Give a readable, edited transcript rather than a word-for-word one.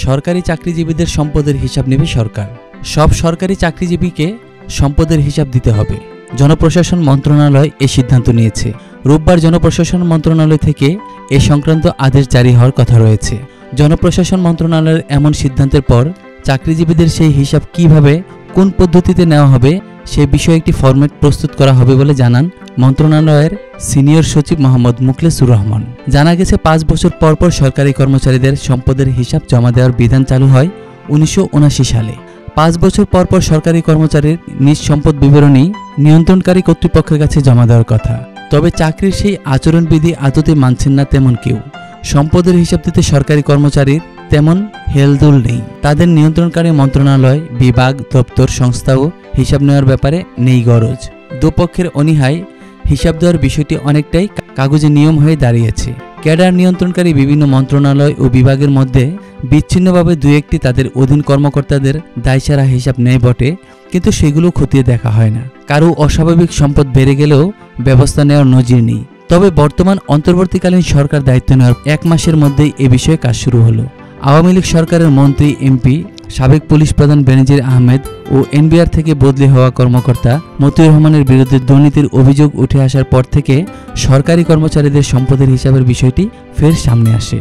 সরকারি চাকরিজীবীদের সম্পদের হিসাব নেবে সরকার। সব সরকারি চাকরিজীবীকে সম্পদের হিসাব দিতে হবে। জনপ্রশাসন মন্ত্রণালয় এই সিদ্ধান্ত নিয়েছে। রোববার জনপ্রশাসন মন্ত্রণালয় থেকে এ সংক্রান্ত আদেশ জারি হওয়ার কথা রয়েছে। জনপ্রশাসন মন্ত্রণালয়ের এমন সিদ্ধান্তের পর চাকরিজীবীদের সেই হিসাব কিভাবে কোন পদ্ধতিতে নেওয়া হবে সে বিষয়ে একটি ফরম্যাট প্রস্তুত করা হবে বলে জানান মন্ত্রণালয়ের সিনিয়র সচিব মোহাম্মদ মুখলেসুর রহমান। জানা গেছে ৫ বছর পর পর সরকারি কর্মচারীদের সম্পদের হিসাব জমা দেওয়ার বিধান চালু হয় ১৯৭৯ সালে। ৫ বছর পর পর সরকারি কর্মচারীর নিজ সম্পদ বিবরণী নিয়ন্ত্রণকারী কর্তৃপক্ষের কাছে জমা দেওয়ার কথা। তবে চাকরির সেই আচরণবিধি আদতে মানছেন না তেমন কেউ। সম্পদের হিসাব দিতে সরকারি কর্মচারীর তেমন হেলদোল নেই। তাদের নিয়ন্ত্রণকারী মন্ত্রণালয়, বিভাগ, দপ্তর, সংস্থাও হিসাব নেওয়ার ব্যাপারে নেই গরজ। দুপক্ষের অনীহায় হিসাব দেওয়ার বিষয়টি অনেকটাই কাগজে নিয়ম হয়ে দাঁড়িয়েছে। ক্যাডার নিয়ন্ত্রণকারী বিভিন্ন মন্ত্রণালয় ও বিভাগের মধ্যে বিচ্ছিন্নভাবে দুই একটি তাদের অধীন কর্মকর্তাদের দায়সারা হিসাব নেয় বটে, কিন্তু সেগুলো খতিয়ে দেখা হয় না। কারো অস্বাভাবিক সম্পদ বেড়ে গেলেও ব্যবস্থা নেওয়ার নজির নেই। তবে বর্তমান অন্তর্বর্তীকালীন সরকার দায়িত্ব নেওয়ার ১ মাসের মধ্যেই এ বিষয়ে কাজ শুরু হলো। আওয়ামী লীগ সরকারের মন্ত্রী, এমপি, সাবেক পুলিশ প্রধান বেনজির আহমেদ ও এনবিআর থেকে বদলি হওয়া কর্মকর্তা মতিউর রহমানের বিরুদ্ধে দুর্নীতির অভিযোগ উঠে আসার পর থেকে সরকারি কর্মচারীদের সম্পদের হিসাবের বিষয়টি ফের সামনে আসে।